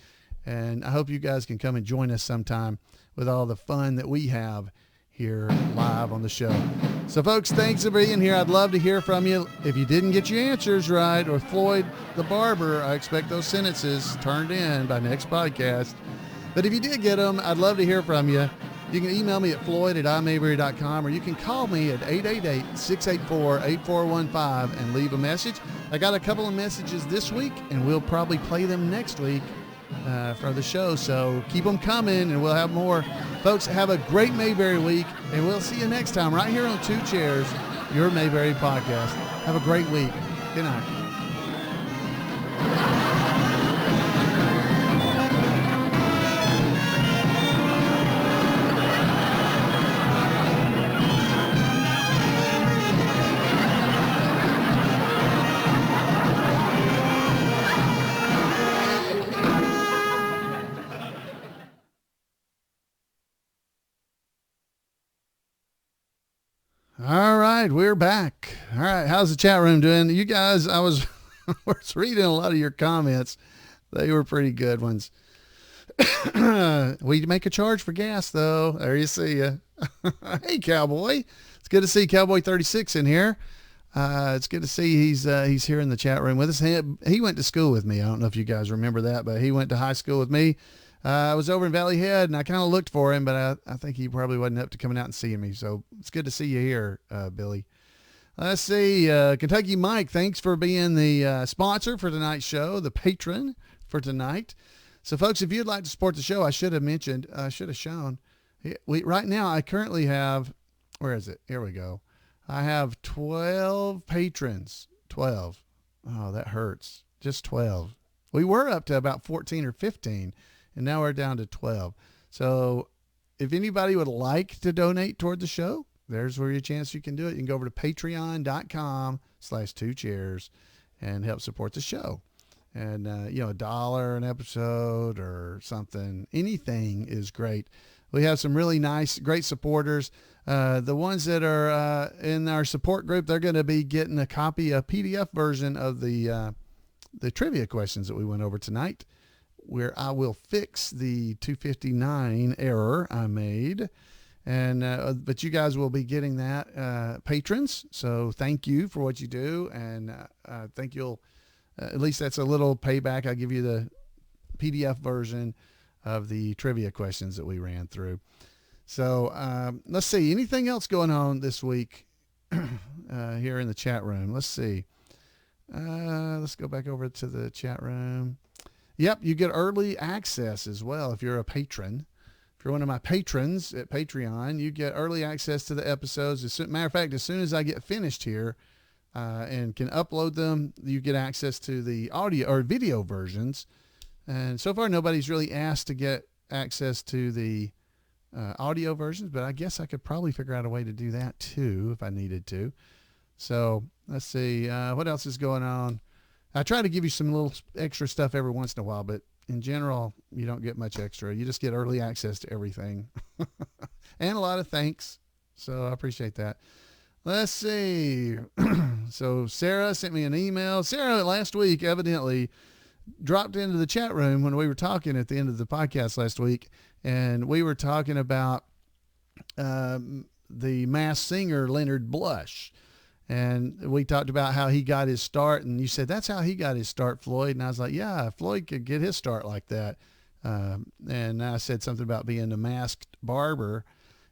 And I hope you guys can come and join us sometime with all the fun that we have here live on the show. So, folks, thanks for being here. I'd love to hear from you. If you didn't get your answers right, or Floyd the barber, I expect those sentences turned in by next podcast. But if you did get them, I'd love to hear from you. You can email me at floyd@imayberry.com, or you can call me at 888-684-8415 and leave a message. I got a couple of messages this week, and we'll probably play them next week for the show. So keep them coming, and we'll have more. Folks, have a great Mayberry week, and we'll see you next time right here on Two Chairs, your Mayberry podcast. Have a great week. Good night. All right, we're back. All right, how's the chat room doing? You guys, I was reading a lot of your comments. They were pretty good ones. We make a charge for gas, though. There you see ya. Hey, Cowboy. It's good to see Cowboy 36 in here. It's good to see he's here in the chat room with us. He went to school with me. I don't know if you guys remember that, but he went to high school with me. I was over in Valley Head, and I kind of looked for him, but I think he probably wasn't up to coming out and seeing me. So it's good to see you here, Billy. Let's see. Kentucky Mike, thanks for being the sponsor for tonight's show, the patron for tonight. So, folks, if you'd like to support the show, I should have shown. Right now, I currently have, where is it? Here we go. I have 12 patrons. 12. Oh, that hurts. Just 12. We were up to about 14 or 15, and now we're down to 12. So if anybody would like to donate toward the show, there's where your chance you can do it. You can go over to patreon.com/2chairs and help support the show. And, $1 an episode or something, anything is great. We have some really nice, great supporters. The ones that are in our support group, they're going to be getting a PDF version of the trivia questions that we went over tonight, where I will fix the 259 error I made. And but you guys will be getting that, patrons. So thank you for what you do. And I think you'll, at least that's a little payback. I'll give you the PDF version of the trivia questions that we ran through. So let's see. Anything else going on this week here in the chat room? Let's see. Let's go back over to the chat room. Yep, you get early access as well if you're a patron. If you're one of my patrons at Patreon, you get early access to the episodes. Matter of fact, as soon as I get finished here, and can upload them, you get access to the audio or video versions. And so far, nobody's really asked to get access to the audio versions, but I guess I could probably figure out a way to do that too if I needed to. So let's see, what else is going on? I try to give you some little extra stuff every once in a while, but in general, you don't get much extra. You just get early access to everything and a lot of thanks. So I appreciate that. Let's see. So Sarah sent me an email. Sarah last week evidently dropped into the chat room when we were talking at the end of the podcast last week, and we were talking about the Masked Singer Leonard Blush, and we talked about how he got his start, and you said that's how he got his start, Floyd. And I was like, yeah, Floyd could get his start like that. And I said something about being a masked barber,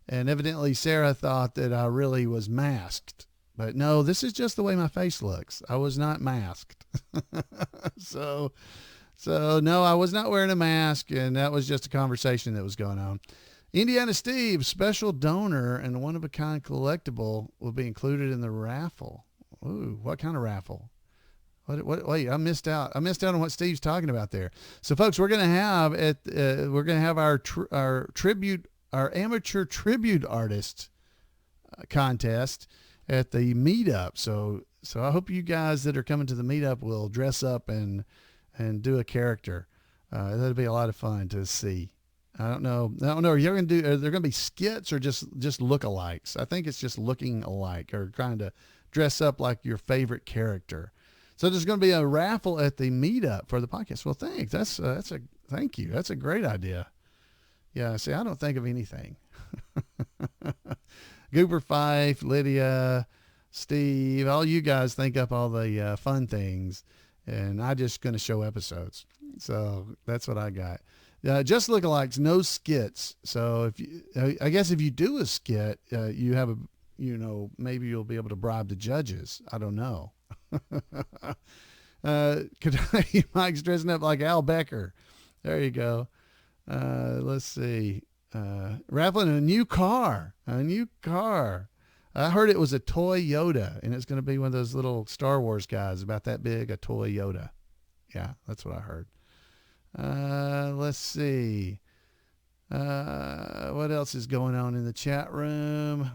and evidently Sarah thought that I really was masked. But no, this is just the way my face looks. I was not masked. So no, I was not wearing a mask, and that was just a conversation that was going on. Indiana Steve, special donor and one-of-a-kind collectible will be included in the raffle. Ooh, what kind of raffle? Wait, I missed out. I missed out on what Steve's talking about there. So, folks, we're going to have our amateur tribute artist contest at the meetup. So I hope you guys that are coming to the meetup will dress up and do a character. That'll be a lot of fun to see. I don't know. Are there going to be skits or just look-alikes? I think it's just looking alike or trying to dress up like your favorite character. So there's going to be a raffle at the meetup for the podcast. Well, thanks. Thank you. That's a great idea. Yeah. See, I don't think of anything. Goober Fife, Lydia, Steve, all you guys think up all the fun things, and I just going to show episodes. So that's what I got. Just lookalikes, no skits. So I guess if you do a skit, you have maybe you'll be able to bribe the judges. I don't know. Mike's dressing up like Al Becker. There you go. Let's see. Raffling a new car. I heard it was a toy Yoda, and it's going to be one of those little Star Wars guys about that big, a toy Yoda. Yeah, that's what I heard. Let's see. What else is going on in the chat room?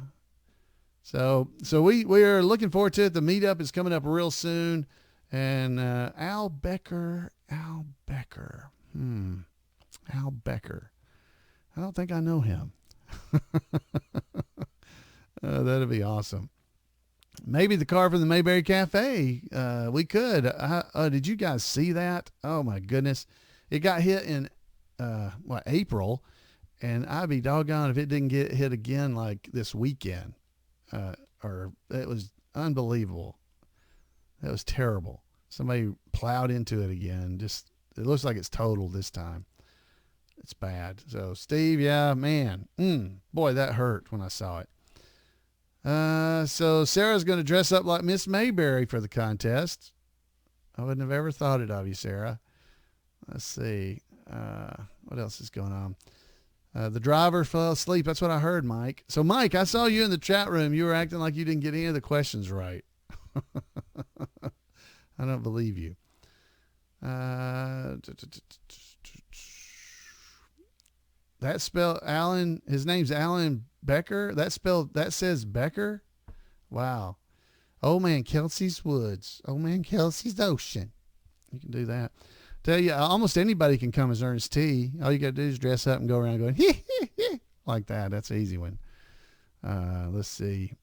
So we are looking forward to it. The meetup is coming up real soon. And Al Becker. Al Becker. I don't think I know him. That'd be awesome. Maybe the car from the Mayberry Cafe. We could. Did you guys see that? Oh my goodness. It got hit in, April, and I'd be doggone if it didn't get hit again like this weekend. Or it was unbelievable. That was terrible. Somebody plowed into it again. It looks like it's totaled this time. It's bad. So Steve, yeah, man, boy, that hurt when I saw it. So Sarah's going to dress up like Miss Mayberry for the contest. I wouldn't have ever thought it of you, Sarah. Let's see. What else is going on? The driver fell asleep. That's what I heard, Mike. So, Mike, I saw you in the chat room. You were acting like you didn't get any of the questions right. I don't believe you. That spelled Alan. His name's Alan Becker. That says Becker. Wow. Old man Kelsey's Woods. Old man Kelsey's Ocean. You can do that. Tell you, almost anybody can come as Ernest T. All you got to do is dress up and go around going, hee, hee, hee, like that. That's an easy one. Let's see.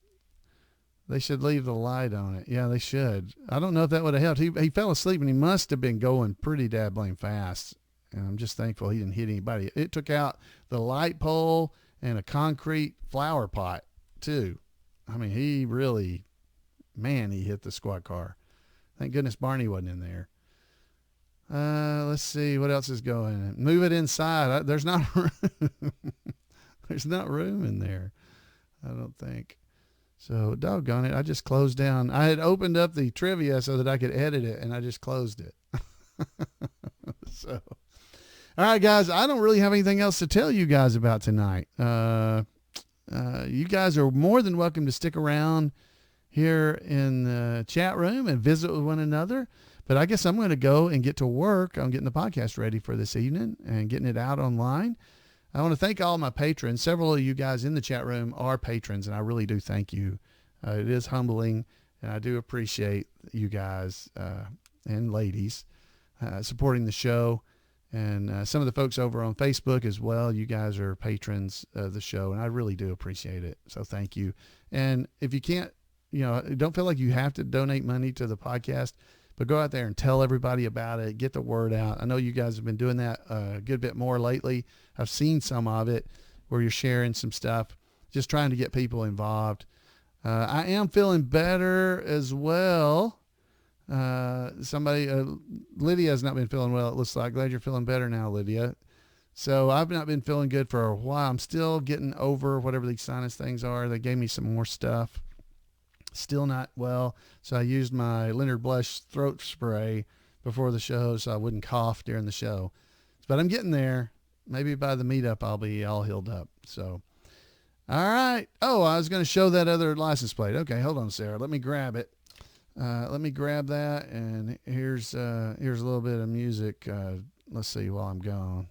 They should leave the light on it. Yeah, they should. I don't know if that would have helped. He fell asleep, and he must have been going pretty dabbling fast. And I'm just thankful he didn't hit anybody. It took out the light pole and a concrete flower pot, too. I mean, he really, man, he hit the squad car. Thank goodness Barney wasn't in there. Let's see what else is going. Move it inside. There's not room. There's not room in there, I don't think. So doggone it, I just closed down. I had opened up the trivia so that I could edit it, and I just closed it. So, all right, guys, I don't really have anything else to tell you guys about tonight. You guys are more than welcome to stick around here in the chat room and visit with one another. But I guess I'm going to go and get to work on getting the podcast ready for this evening and getting it out online. I want to thank all my patrons. Several of you guys in the chat room are patrons, and I really do thank you. It is humbling, and I do appreciate you guys and ladies supporting the show. And some of the folks over on Facebook as well, you guys are patrons of the show, and I really do appreciate it. So thank you. And if you can't, don't feel like you have to donate money to the podcast, but go out there and tell everybody about it. Get the word out. I know you guys have been doing that a good bit more lately. I've seen some of it where you're sharing some stuff, just trying to get people involved. I am feeling better as well. Lydia has not been feeling well, it looks like. Glad you're feeling better now, Lydia. So I've not been feeling good for a while. I'm still getting over whatever these sinus things are. They gave me some more stuff. Still not well. So I used my Leonard Blush throat spray before the show so I wouldn't cough during the show. But I'm getting there. Maybe by the meetup I'll be all healed up. So, all right. Oh, I was going to show that other license plate. Okay, hold on, Sarah. Let me grab it. Let me grab that, and here's a little bit of music. Let's see while I'm gone.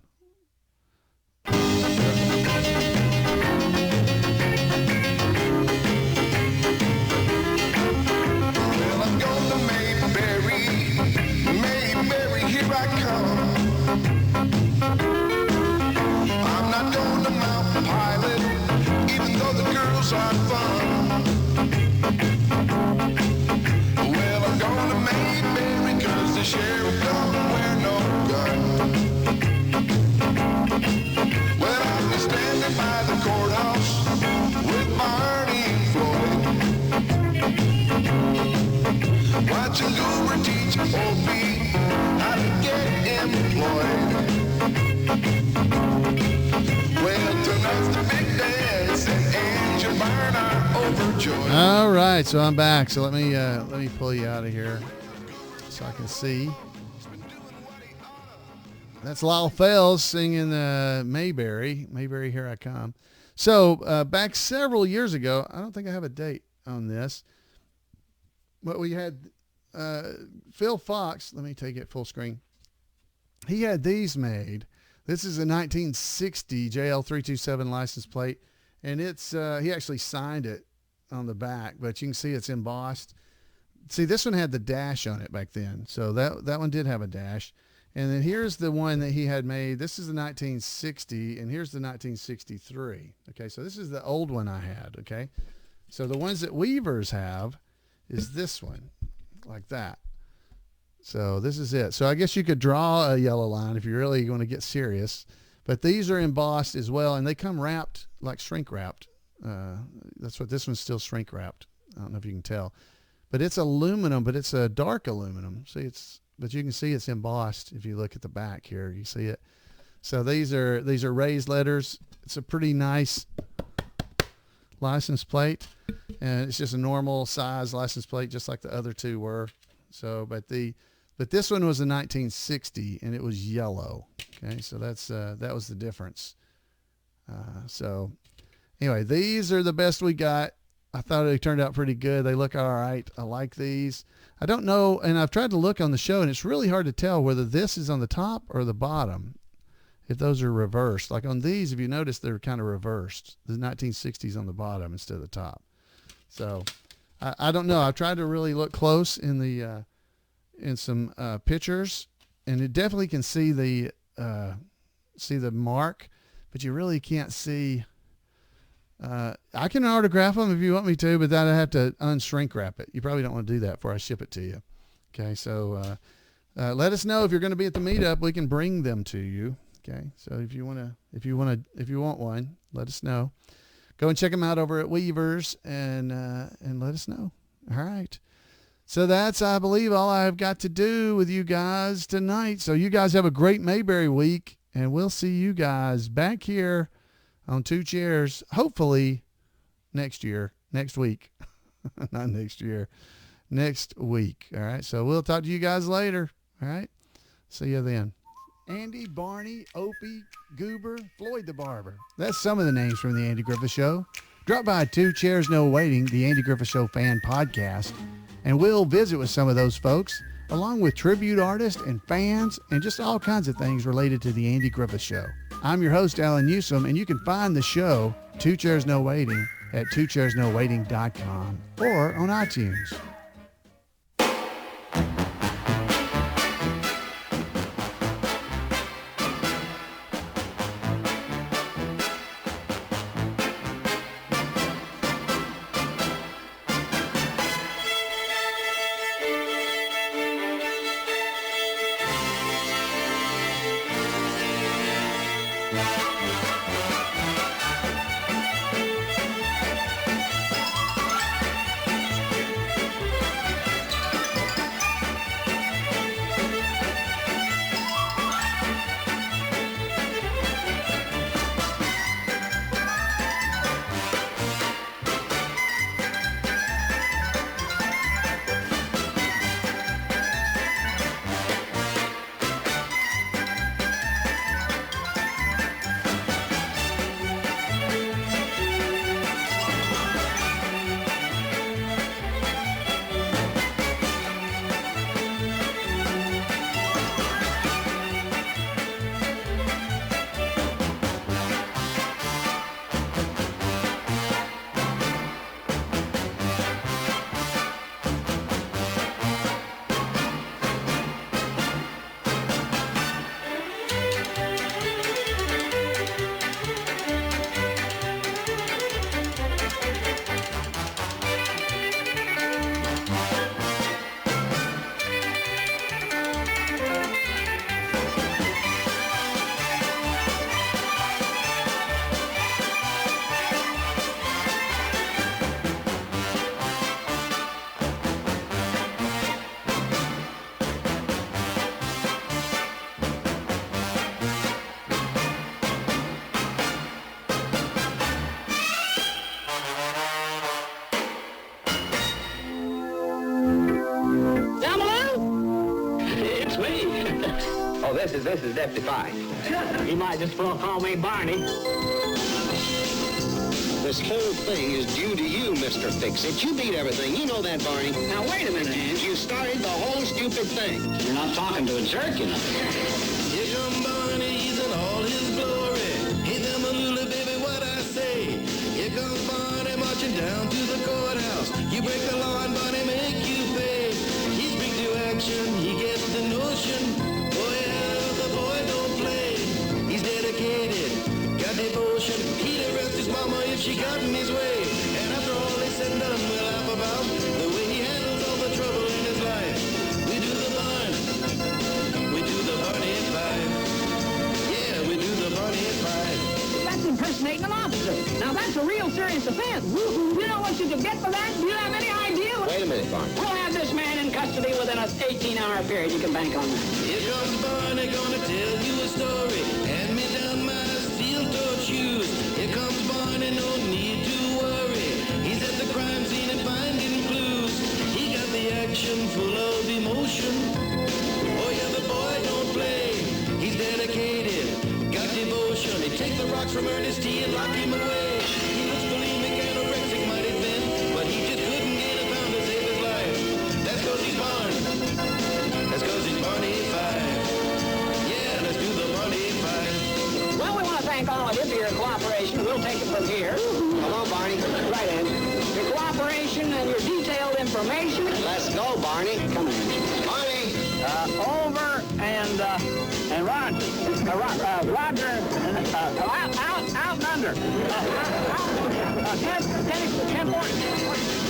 Well, I'm going to Mayberry, here I come. I'm not going to Mountain Pilot, even though the girls are fun. Well, I'm going to Mayberry, 'cause the sheriff don't wear no gun. Well, I'll be standing by the courthouse with Barney and Floyd, watching Goober teach old me how to get employed. Well, tonight's the big dance, and Angel Byrne are overjoyed. All right, so I'm back. So let me pull you out of here so I can see. That's Lyle Fells singing Mayberry, Here I Come. So back several years ago, I don't think I have a date on this, but we had Phil Fox. Let me take it full screen. He had these made. This is a 1960 JL327 license plate, and it's he actually signed it on the back, but you can see it's embossed. See, this one had the dash on it back then, so that one did have a dash. And then here's the one that he had made. This is the 1960, and here's the 1963. Okay, so this is the old one I had, okay? So the ones that Weavers have is this one, like that. So this is it. So I guess you could draw a yellow line if you're really going to get serious. But these are embossed as well, and they come wrapped, like shrink wrapped. That's what this one's still shrink wrapped. I don't know if you can tell. But it's aluminum, but it's a dark aluminum. See, but you can see it's embossed if you look at the back here. You see it. So these are raised letters. It's a pretty nice license plate, and it's just a normal size license plate, just like the other two were. So, but this one was a 1960, and it was yellow. Okay, so that was the difference. So anyway, these are the best we got. I thought they turned out pretty good. They look all right. I like these. I don't know, and I've tried to look on the show, and it's really hard to tell whether this is on the top or the bottom, if those are reversed. Like on these, if you notice, they're kind of reversed. The 1960s on the bottom instead of the top. So I don't know. I've tried to really look close in the in some pictures, and it definitely can see the mark, but you really can't see. I can autograph them if you want me to, but then I have to unshrink wrap it. You probably don't want to do that before I ship it to you. Okay, so let us know if you're going to be at the meetup. We can bring them to you. Okay, so if you want one, let us know. Go and check them out over at Weavers and let us know. All right. So that's, I believe, all I've got to do with you guys tonight. So you guys have a great Mayberry week, and we'll see you guys back here on Two Chairs, hopefully next week. Not next year, next week. All right. So we'll talk to you guys later. All right. See you then. Andy, Barney, Opie, Goober, Floyd the Barber. That's some of the names from the Andy Griffith Show. Drop by Two Chairs No Waiting, the Andy Griffith Show fan podcast, and we'll visit with some of those folks, along with tribute artists and fans and just all kinds of things related to the Andy Griffith Show. I'm your host, Alan Newsom, and you can find the show, Two Chairs No Waiting, at twochairsnowaiting.com or on iTunes. This is Deputy Fine. You might just well call me Barney. This whole thing is due to you, Mr. Fix-It. You beat everything. You know that, Barney. Now, wait a minute, Hans. You started the whole stupid thing. You're not talking to a jerk, you know. Here come Barney, he's in all his glory. Hey, them a little baby, what I say. Here comes Barney marching down to the courthouse. You break the law and Barney make you pay. He's big to action, he gets the notion. Devotion, he'd arrest his mama if she got in his way. And after all is said and done, we'll laugh about the way he handles all the trouble in his life. We do the barn, we do the Barney at 5. Yeah, we do the Barney at 5. That's impersonating an officer. Now that's a real serious offense. You know what you could get for that? Do you have any idea? Wait a minute, Barney. We'll have this man in custody within an 18-hour period. You can bank on that. Here comes Barney, gonna tell you a story. And me devotion. He'd take the rocks from Ernest T and lock him away. He was bulimic, anorexic, might have been, but he just couldn't get a pound to save his life. That's 'cause he's Barney. That's 'cause he's Barney Fife. Yeah, let's do the Barney Fife. Well, we want to thank all of you for your cooperation. We'll take it from here. Come on, Barney. Right in. Your cooperation and your detailed information. Let's go, Barney. Come on. Barney! Over and Roger. Roger and out and under. 10 40.